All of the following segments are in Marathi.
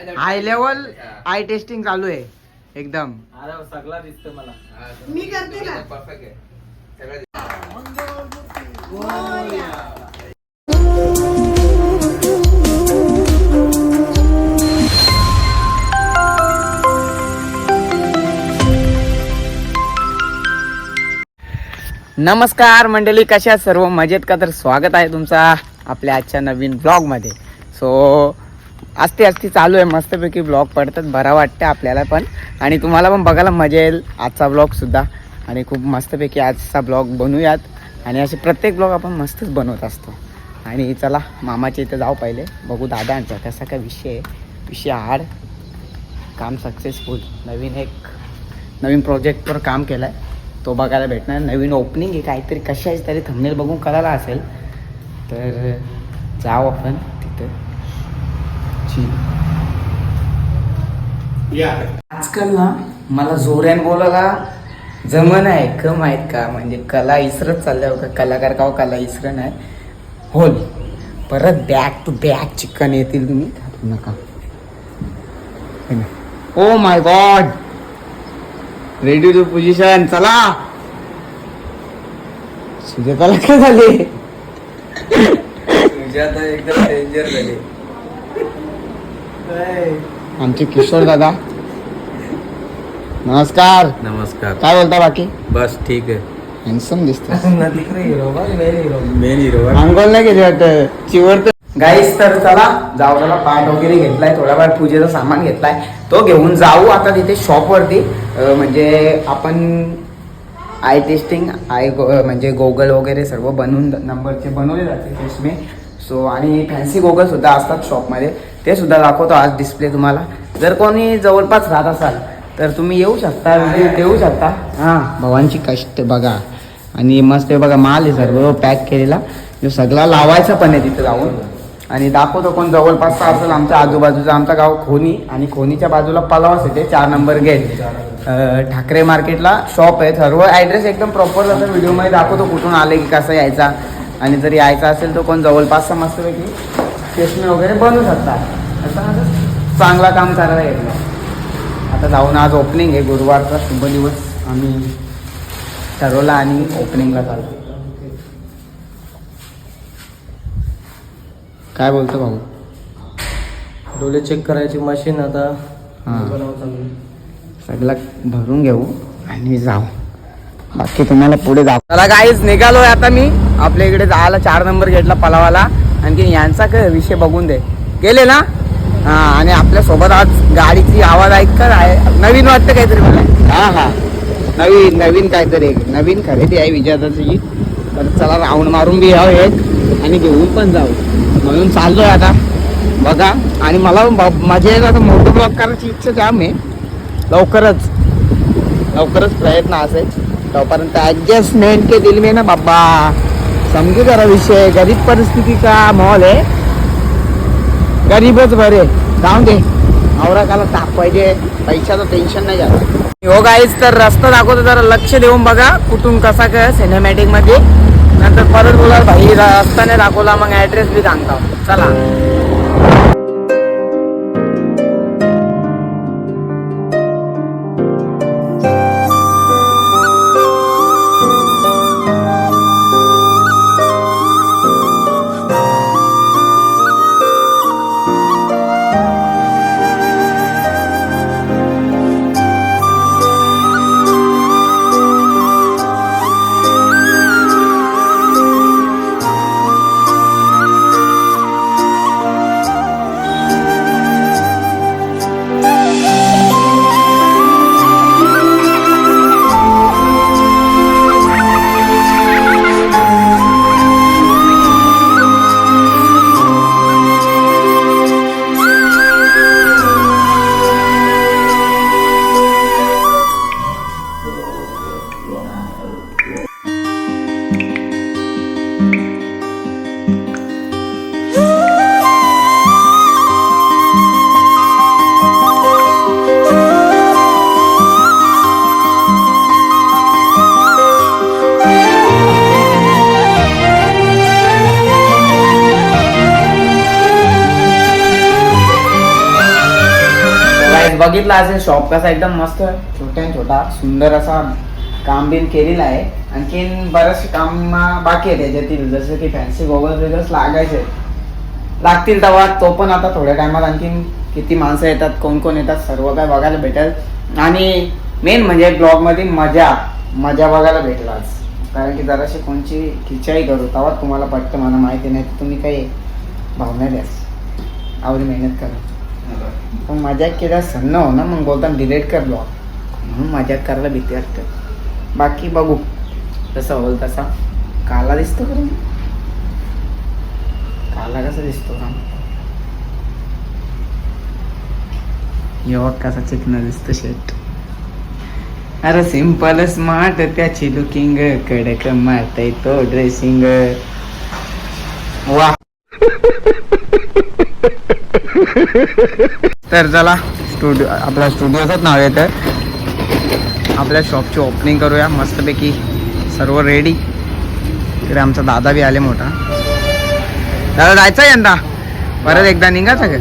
हाय लेवल आय टेस्टिंग चालू आहे एकदम. अरे सगळा दिसतो मला. मी करते ना. परफेक्ट आहे सगळं. नमस्कार मंडळी, कशा सर्व मजेत का? तर स्वागत आहे तुमचा आपल्या आजच्या नवीन ब्लॉगमध्ये. सो आस्ते चालू आहे, मस्तपैकी ब्लॉग पडतात, बरं वाटतं आपल्याला पण आणि तुम्हाला पण बघायला मजा येईल आजचा ब्लॉगसुद्धा. आणि खूप मस्तपैकी आजचा ब्लॉग बनवूयात आणि असे प्रत्येक ब्लॉग आपण मस्तच बनवत असतो. आणि चला मामाच्या इथं जाऊ, पहिले बघू दादांचा कसा काय विषय आहे. विषय हार्ड, काम सक्सेसफुल. नवीन प्रोजेक्टवर काम केलं आहे, तो बघायला भेटणार. नवीन ओपनिंग आहे काहीतरी, कशाच तरी थंबनेल बघून कळाला असेल. तर जाऊ आपण तिथं. आजकाल ना मला जोऱ्यान बोलायला जमन आहे का माहीत का, म्हणजे कला इसरत चालल्या का, कलाकार का कला इसरत नाही. होल परत बॅक टू बॅक चिकन येतील, तुम्ही खाऊ नका. Oh my god, ready to position. चला सुजाताला काय झाले? सुजाता एकदम डेंजर झाली. आमचे किशोर दादा, नमस्कार. नमस्कार. काय बोलता बाकी? बस ठीक आहे. हॅन्डसम दिसतो. मेन हिरो अंघोळ नाही केली वाटतं, चिवरत गाईस. तर चला जाऊ, त्याला पाठ वगैरे घेतलाय, थोडाफार पूजेचं सामान घेतलाय, तो घेऊन जाऊ आता तिथे शॉपवरती. म्हणजे आपण आय टेस्टिंग म्हणजे गोगल वगैरे सर्व बनवून नंबरचे बनवले जाते चष्मे. सो आणि फॅन्सी गोगल सुद्धा असतात शॉपमध्ये, ते सुद्धा दाखवतो आज डिस्प्ले तुम्हाला. जर कोणी जवळपास राहत असाल तर तुम्ही येऊ शकता, देऊ शकता. हां, भावांची कष्ट बघा. आणि मस्त बघा, माल आहे सर्व पॅक केलेला, जो सगळा लावायचा पण आहे तिथं जाऊन. आणि दाखवतो कोण जवळपास असेल आमच्या आजूबाजूचं. आमचं गाव खोनी, आणि खोनीच्या बाजूला पलावास येते, 4 नंबर गेट, ठाकरे मार्केटला शॉप आहे. सर्व ॲड्रेस एकदम प्रॉपर जातं, व्हिडिओमध्ये दाखवतो कुठून आले की कसं यायचा. आणि जर यायचा असेल तर कोण जवळपासचा मस्तपैकी चष्मे वगैरे बनवू शकतात. असं चांगला काम करायला येतं. आता जाऊन आज ओपनिंग आहे, गुरुवारचा शुभ दिवस आम्ही ठरवला आणि ओपनिंगला चालतो. काय बोलतो भाऊ? डोळे चेक करायची मशीन आता. हां, सगळं भरून घेऊ आणि जाऊ. बाकी तुम्हाला पुढे जाऊ. चला गाईज, निघालोय आता मी आपल्या इकडे जायला 4 नंबर गेटला पलावाला. आणखी यांचा काय विषय बघून दे गेले ना. हां, आणि आपल्यासोबत आज गाडीची आवाज ऐकत आहे, नवीन वाटतं काहीतरी मला. हां, नवीन काहीतरी, नवीन खरेदी आहे विजयाची. तर चला राऊंड मारून बी यावं एक आणि घेऊन पण जाऊ, म्हणून चाललोय आता बघा. आणि मला मजा येईल आता, मोठं ब्लॉग करायची इच्छा जाम आहे. लवकरच प्रयत्न असेल. तोपर्यंत ॲडजस्टमेंट के दिल में ना बाबा, समजू जरा विषय. गरीब परिस्थिती का माहोल आहे, गरीबच बरे. जाऊन दे, औरकाला ताप पाहिजे, पैशाचं टेन्शन नाही झालं. हो गाईज, तर रस्ता दाखवतो, जरा लक्ष देऊन बघा कुठून कसा काय सिनेमॅटिक मध्ये. नंतर परत बोला भाई रस्त्याने दाखवला, मग ॲड्रेस बी सांगता. चला. guys, बघितला असेल शॉप कसा एकदम मस्त छोटा छोटा सुंदर असा काम बिन केलेला आहे. आणखीन बरेचसे काम बाकी आहे त्याच्यातील, जसं की फॅन्सी गॉगल्स वगैरे लागायचे लागतील तेव्हा. तो पण आता थोड्या टायमात आणखीन किती माणसं येतात, कोण कोण येतात, सर्व काय बघायला भेटेल. आणि मेन म्हणजे ब्लॉग मध्ये मजा बघायला भेटेल आज. कारण की जराशी कोणची खिचाई करू तेव्हा तुम्हाला पटतं, मला माहिती नाही तुम्ही काही भावना द्यास आवडी मेहनत करा. पण मजाक केल्या सन्न हो ना, मग बोलताना डिलीट कर ब्लॉग, म्हणून मजाक करायला भीती वाटते. बाकी बघू तसं होईल तसा. काला दिसतो करून काला कसा दिसतो का, युवक कसा चिकना दिसतो शेट. अरे सिंपल स्मार्ट त्याची लुकिंग, कडक मारताय तो ड्रेसिंग. वा. तर चला स्टुडिओ, आपल्या स्टुडिओचंच नाव आहे, तर आपल्या शॉपची ओपनिंग करूया मस्तपैकी. सर्व रेडी. इकडे आमचा दादा बी आले मोठा. दादा जायचं यंदा परत एकदा निघायचं का?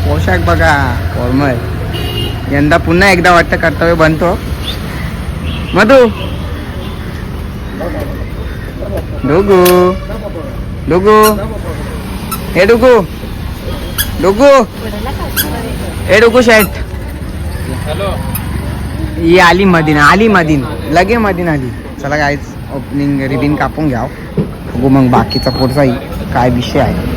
पोशाख बघा फॉर्मल. यंदा पुन्हा एकदा वाटतं कर्तव्य बनतो. मधू डुगू डुगू हे डुगू डुगू हे डुगू शेट. ही आली मदीन लगे मदीन आली. चला गाईच ओपनिंग रिबिन कापून घ्या. बघू मग बाकीचा पुढचा काय विषय आहे.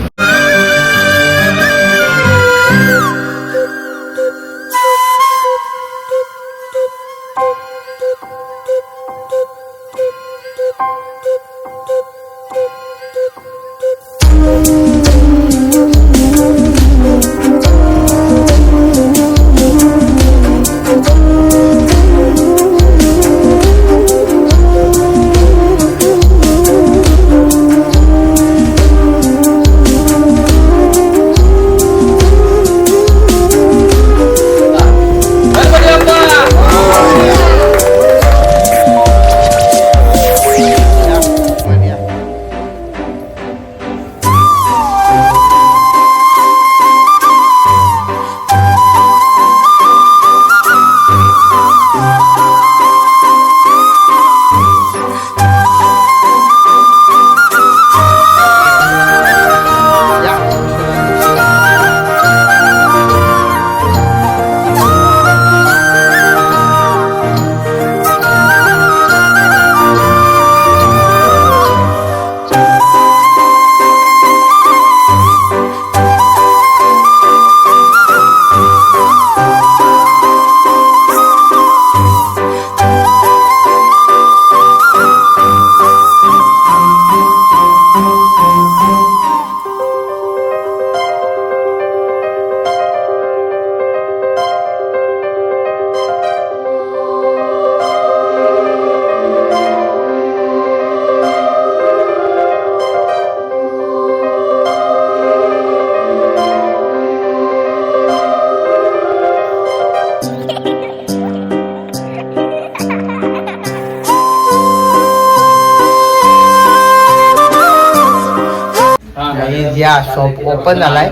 या शॉप ओपन झालाय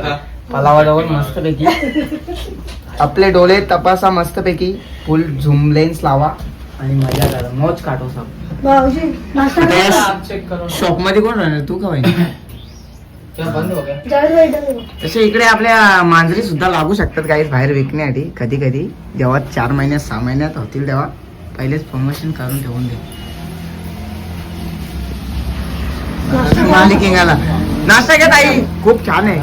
पलावाजवळ मस्तपैकी. आपले डोळे तपासा मस्तपैकी, फुल झूम लेन्स लावा आणि मजा करा, मौज काढो सब. शॉप मध्ये कोण राहणार, तू का होईना? तसे इकडे आपल्या मांजरी सुद्धा लागू शकतात काही बाहेर विकण्यासाठी. कधी कधी जेव्हा 4 महिन्यात 6 महिन्यात होतील तेव्हा पहिलेच प्रमोशन करून ठेवून दे. मालिकिंगाला नाश्ता घ्या ताई, खूप छान आहे.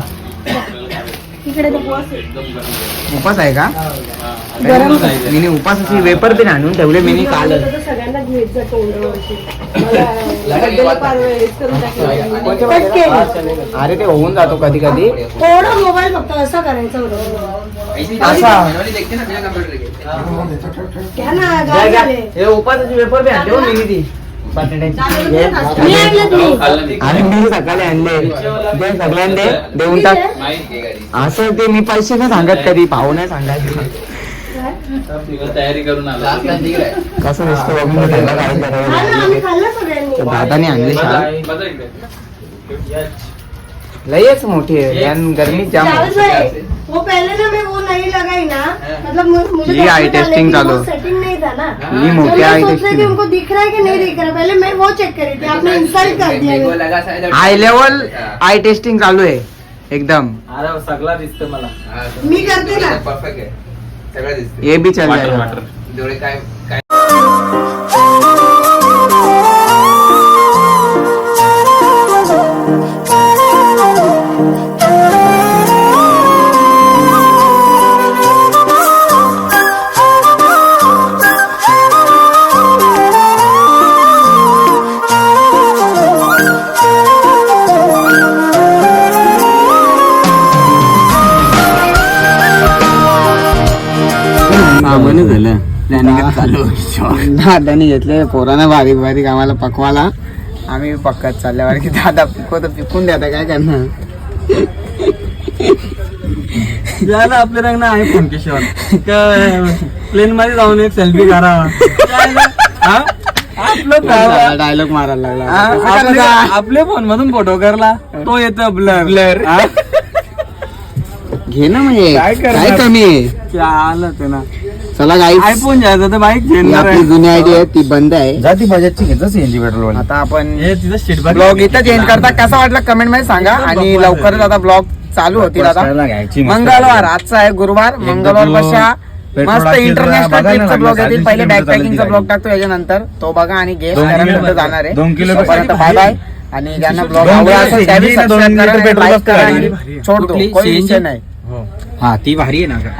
उपास आहे का? मी उपासाची वेपर पण आणून ठेवले मी काल. अरे ते होऊन जातो कधी कधी. मोबाईल फक्त असं करायचं उपासाची वेपर पण आणले मी ती बटाट्याची. अरे मी सकाळी आणले सगळ्यांना देऊन टाक. असं ते मी पैसे नाही सांगत कधी, भाऊ नाही सांगायचं. तयारी करून आला कसं दिसतो दादाने आणले. लयच मोठी है यान गर्मी जाम जावेद भाई, वो पहले ना मैं वो नहीं लगाई ना, मतलब मुझे ये आई टेस्टिंग चालू। सेटिंग नहीं था ना। ये तो मोठी मैं आई सोच रही थी टेस्टिंग उनको दिख रहा है कि नहीं दिख रहा है, पहले मैं वो चेक कर रही थी, आपने इंसल्ट कर दिया। हाय लेवल आई टेस्टिंग चालू आहे एकदम. अरे सगळा दिसतं मला. मी करते ना. परफेक्ट आहे सगळं दिसते. ये भी चल वाटर जाएगा. वाटर जेवढे काय काय दादानी घेतले पोरांना बारीक बारीक आम्हाला पकवाला. आम्ही पक्कात चालल्यावर की दादा पिकवतो पिकून द्या आता काय करणार. याला आपल्या रंग ना आहे फोन प्लेन मध्ये जाऊन एक सेल्फी करा. आपलं डायलॉग मारायला लागला. आपल्या फोन मधून फोटो करला तो येतो ब्लर ब्लर घे ना म्हणजे काय करणार? काय कमी आहे. आलं ते ना. चला गाईस आयफोन घ्यायचं तर बाईक ही घेणार आपली जुनी आयडी आहे ती बंद आहे. जाती बजाजची घेतलं सीएनजी पेट्रोल आता आपण हे तिथं सीट ब्लॉग इथं चेंज करता कसा वाटला कमेंट मध्ये सांगा. आणि लवकरच आता ब्लॉग चालू होतील. आता मंगळवार आजचा आहे गुरुवार. मंगळवार कशा मस्त इंटरनॅशनल ट्रिपचा ब्लॉग येतील. पहिले बॅकपॅकिंगचा ब्लॉग टाकतो याच्यानंतर तो बघा आणि गेस कुठे जाणार आहे. 2 किलो बाय बाय. आणि ज्यांना ब्लॉग आवडला असेल त्यावेळी सबस्क्राईब करा आणि like करा आणि छोड दो कोई विषय नाही. हा ती भारी आहे ना.